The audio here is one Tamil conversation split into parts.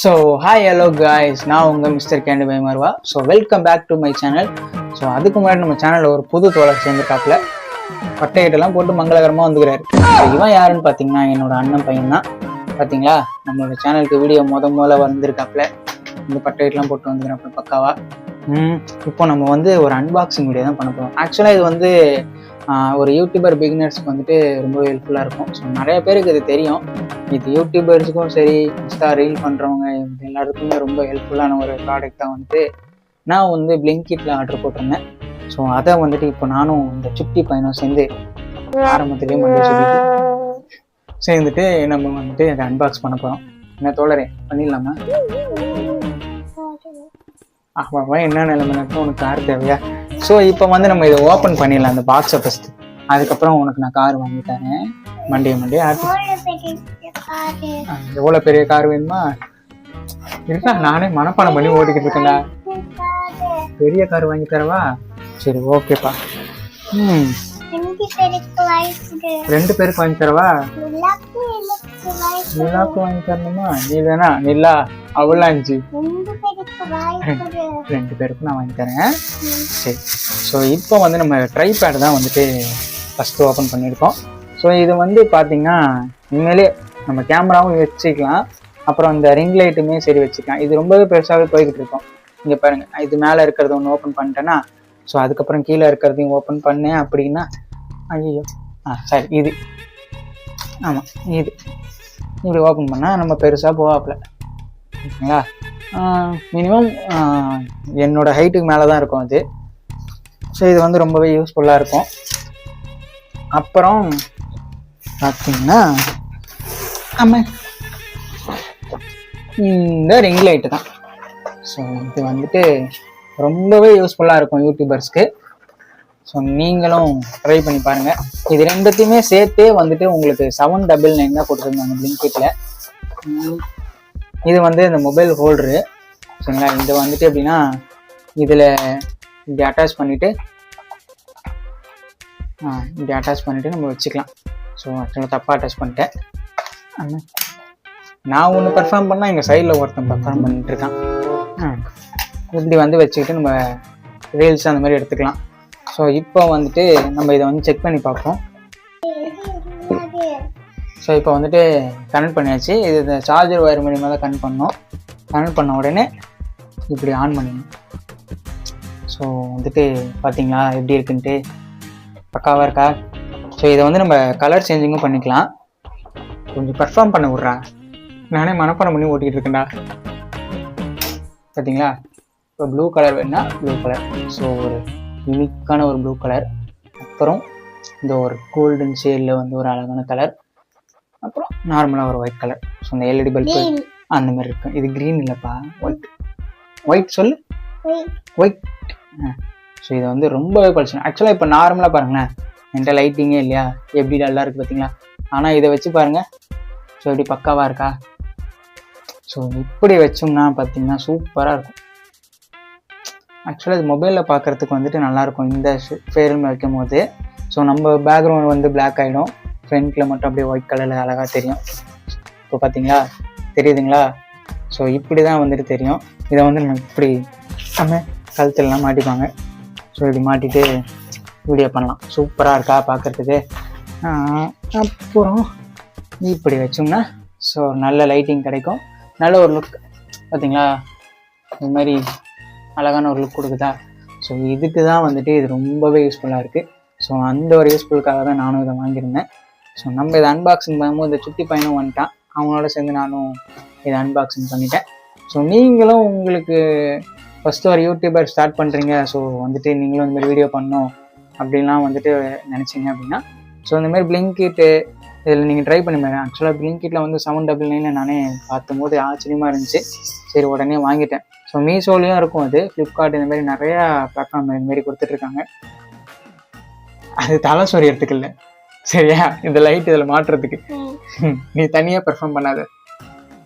ஸோ ஹாய் ஹலோ காய்ஸ், நான் உங்கள் mister candy by Marwa. So welcome back to my channel. So அதுக்கு முன்னாடி நம்ம சேனலில் ஒரு புது தோழர் சேர்ந்துருக்காப்புல, பட்டையிட்டெல்லாம் போட்டு மங்களகரமாக வந்துக்கிறாரு. ஸோ இவன் யாருன்னு பார்த்தீங்கன்னா என்னோட அண்ணன் பையன் தான். பார்த்தீங்களா, நம்மளோட சேனலுக்கு வீடியோ முதல்ல வந்திருக்காப்புல, இந்த பட்டையிட்டெல்லாம் போட்டு வந்துக்கிறாப்புல பக்காவா. இப்போ நம்ம வந்து ஒரு அன்பாக்சிங் வீடியோ தான் பண்ண போகிறோம். ஆக்சுவலாக இது வந்து ஒரு யூடியூபர் பிகினர்ஸ்க்கு வந்துட்டு ரொம்ப ஹெல்ப்ஃபுல்லாக இருக்கும். ஸோ நிறைய பேருக்கு இது தெரியும். இது யூடியூபர்ஸுக்கும் சரி, இன்ஸ்டா ரீல் பண்ணுறவங்க எல்லாருக்குமே ரொம்ப ஹெல்ப்ஃபுல்லான ஒரு ப்ராடக்டாக வந்துட்டு நான் வந்து பிளிங்கிட்ல ஆர்டர் போட்டிருந்தேன். ஸோ அதை வந்துட்டு இப்போ நானும் இந்த சுட்டி பையனும் சேர்ந்து ஆரம்பத்துலேயே சேர்ந்துட்டு நம்ம வந்துட்டு அதை அன்பாக்ஸ் பண்ண போகிறோம். என்ன தோழரே, பண்ணிடலாமா? என்ன நிலைமை உனக்கு கார் தேவையா? ஸோ இப்போ வந்து நம்ம இதை ஓப்பன் பண்ணிடலாம், அந்த பாக்ஸை ஃபஸ்ட்டு. அதுக்கப்புறம் உனக்கு நான் கார் வாங்கி தரேன். மண்டே ஆட்டு எவ்வளோ பெரிய கார் வேணுமா? இருக்கா, நானே மனப்பாடம் பண்ணி ஓட்டிக்கிட்டு இருக்கேன்டா. பெரிய கார் வாங்கி தரவா? சரி, ஓகேப்பா. ரெண்டு பேருக்கு வாங்கி தரவா? நிலாக்கு வாங்கி தரணுமா? நீ வேணா நிலா அவளாஞ்சி ரெண்டு பேருக்கும் நான் வாங்கி தரேன். சரி, ஸோ இப்போ வந்து நம்ம ட்ரைபேட் தான் வந்துட்டு ஃபஸ்ட்டு ஓப்பன் பண்ணியிருக்கோம். ஸோ இது வந்து பார்த்தீங்கன்னா உண்மையிலே நம்ம கேமராவும் வச்சுக்கலாம், அப்புறம் இந்த ரிங் லைட்டுமே சரி வச்சுக்கலாம். இது ரொம்பவே பெருசாகவே போய்கிட்டு இருக்கோம். இங்கே பாருங்கள், இது மேலே இருக்கிறத ஒன்று ஓப்பன் பண்ணிட்டேன்னா, ஸோ அதுக்கப்புறம் கீழே இருக்கிறதையும் ஓப்பன் பண்ணேன் அப்படின்னா, ஐயோ சரி இது ஆமாம், இது இப்படி ஓப்பன் பண்ணால் நம்ம பெருசாக போவாப்பில். ஓகேங்களா? மினிமம் என்னோட ஹைட்டுக்கு மேலே தான் இருக்கும் அது. ஸோ இது வந்து ரொம்பவே யூஸ்ஃபுல்லாக இருக்கும். அப்புறம் பார்த்தீங்கன்னா ஆமாம், இந்த ரிங் லைட்டு தான். ஸோ இது வந்துட்டு ரொம்பவே யூஸ்ஃபுல்லாக இருக்கும் யூடியூபர்ஸ்க்கு. ஸோ நீங்களும் ட்ரை பண்ணி பாருங்கள். இது ரெண்டுத்தையுமே சேர்த்தே வந்துட்டு உங்களுக்கு 799 தான் போட்டுருந்தாங்க பிளிங்கிட்ல. இது வந்து இந்த மொபைல் ஹோல்டரு. சரிங்களா? இது வந்துட்டு எப்படின்னா, இதில் இப்படி அட்டாச் பண்ணிவிட்டு நம்ம வச்சுக்கலாம். ஸோ ஆக்சுவலாக தப்பாக அட்டாச் பண்ணிட்டேன். நான் ஒன்று பர்ஃபார்ம் பண்ணால் எங்கள் சைடில் ஒருத்தன் பர்ஃபார்ம் பண்ணிட்டுருக்கான். இப்படி வந்து வச்சுக்கிட்டு நம்ம ரீல்ஸ் அந்த மாதிரி எடுத்துக்கலாம். ஸோ இப்போ வந்துட்டு நம்ம இதை வந்து செக் பண்ணி பார்ப்போம். ஸோ இப்போ வந்துட்டு கனெக்ட் பண்ணியாச்சு. இது இந்த சார்ஜர் ஒயர் மூலியமாக தான் கனெக்ட் பண்ணோம். கனெக்ட் பண்ண உடனே இப்படி ஆன் பண்ணிடணும். ஸோ வந்துட்டு பார்த்தீங்களா எப்படி இருக்குன்ட்டு, பக்காவாக இருக்கா? ஸோ இதை வந்து நம்ம கலர் சேஞ்சிங்கும் பண்ணிக்கலாம். கொஞ்சம் பர்ஃபார்ம் பண்ண விட்றா, நானே மனப்பாடம் பண்ணி ஓட்டிகிட்டு இருக்கேன்டா. பார்த்தீங்களா? இப்போ ப்ளூ கலர் வேணுன்னா ப்ளூ கலர். ஸோ ஒரு யூனிக்கான ஒரு ப்ளூ கலர். அப்புறம் இந்த ஒரு கோல்டன் ஷேடில் வந்து ஒரு அழகான கலர். அப்புறம் நார்மலாக ஒரு ஒயிட் கலர். ஸோ இந்த எல்இடி பல்பு அந்த மாதிரி இருக்கும். இது க்ரீன் இல்லைப்பா, ஒயிட் சொல்லு, ஒயிட். ஸோ இதை வந்து ரொம்பவே பழிச்சு. ஆக்சுவலாக இப்போ நார்மலாக பாருங்களேன், என்கிட்ட லைட்டிங்கே இல்லையா, எப்படி நல்லா இருக்குது பார்த்தீங்களா? ஆனால் இதை வச்சு பாருங்கள். ஸோ இப்படி பக்காவாக இருக்கா? ஸோ இப்படி வச்சோம்னா பார்த்தீங்கன்னா சூப்பராக இருக்கும். ஆக்சுவலாக இது மொபைலில் பார்க்குறதுக்கு வந்துட்டு நல்லாயிருக்கும் இந்த ஃபேரில் வைக்கும் போது. ஸோ நம்ம பேக்ரவுண்ட் வந்து பிளாக் ஆகிடும், ஃப்ரண்ட்டில் மட்டும் அப்படியே ஒயிட் கலரில் அழகாக தெரியும். இப்போ பார்த்தீங்களா, தெரியுதுங்களா? ஸோ இப்படி தான் வந்துட்டு தெரியும். இதை வந்து நம்ம இப்படி நம்ம கழுத்துலலாம் மாட்டிப்பாங்க. ஸோ இப்படி மாட்டிட்டு வீடியோ பண்ணலாம். சூப்பராக இருக்கா பார்க்குறதுக்கு? அப்புறம் இப்படி வச்சோம்னா ஸோ நல்ல லைட்டிங் கிடைக்கும், நல்ல ஒரு லுக். பார்த்தீங்களா, இது மாதிரி அழகான ஒரு லுக் கொடுக்குதா? ஸோ இதுக்கு தான் வந்துட்டு இது ரொம்பவே யூஸ்ஃபுல்லாக இருக்குது. ஸோ அந்த ஒரு யூஸ்ஃபுல்லுக்காக தான் நானும் இதை வாங்கியிருந்தேன். ஸோ நம்ம இதை அன்பாக்சிங் பண்ணும்போது இந்த சுட்டி பையனும் வந்துட்டான், அவங்களோட சேர்ந்து நானும் இதை அன்பாக்சிங் பண்ணிட்டேன். ஸோ நீங்களும் உங்களுக்கு ஃபஸ்ட்டு ஒரு யூடியூபர் ஸ்டார்ட் பண்ணுறீங்க, ஸோ வந்துட்டு நீங்களும் இந்த மாதிரி வீடியோ பண்ணணும் அப்படின்லாம் வந்துட்டு நினச்சிங்க அப்படின்னா, ஸோ இந்தமாதிரி பிளிங்கிட்டு இதில் நீங்கள் ட்ரை பண்ணி பாருங்க. ஆக்சுவலாக பிளிங்கிட்டில் வந்து 799 நானே பார்க்கும்போது ஆச்சரியமாக இருந்துச்சு. சரி, உடனே வாங்கிட்டேன். ஸோ மீஷோலையும் இருக்கும் அது, ஃப்ளிப்கார்ட், இந்த மாதிரி நிறையா பிளாட்ஃபார்ம் இதுமாரி கொடுத்துட்ருக்காங்க. அது தலை சொரியறதுக்கு இல்லை, சரியா? இந்த லைட் இதில் மாட்டுறதுக்கு. நீ தனியாக பெர்ஃபார்ம் பண்ணாத,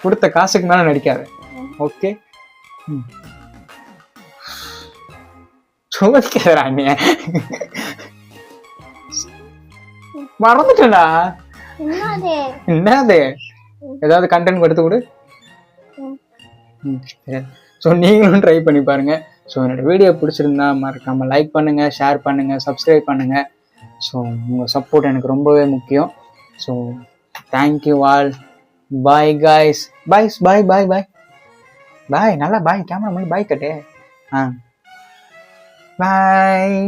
கொடுத்த காசுக்கு மேலே நடிக்காத, ஓகே? சோதிக்காதடா அண்ணிய, மறந்துட்டா. என்னது, ஏதாவது கண்டென்ட் எடுத்து கொடு. ஸோ நீங்களும் ட்ரை பண்ணி பாருங்கள். ஸோ என்னோட வீடியோ பிடிச்சிருந்தா மறக்காமல் லைக் பண்ணுங்கள், ஷேர் பண்ணுங்கள், சப்ஸ்கிரைப் பண்ணுங்கள். ஸோ உங்கள் சப்போர்ட் எனக்கு ரொம்பவே முக்கியம். So thank you all. Bye guys. Bye. நல்லா பாய். கேமரா மேலே பாய் கட்டு. பாய்.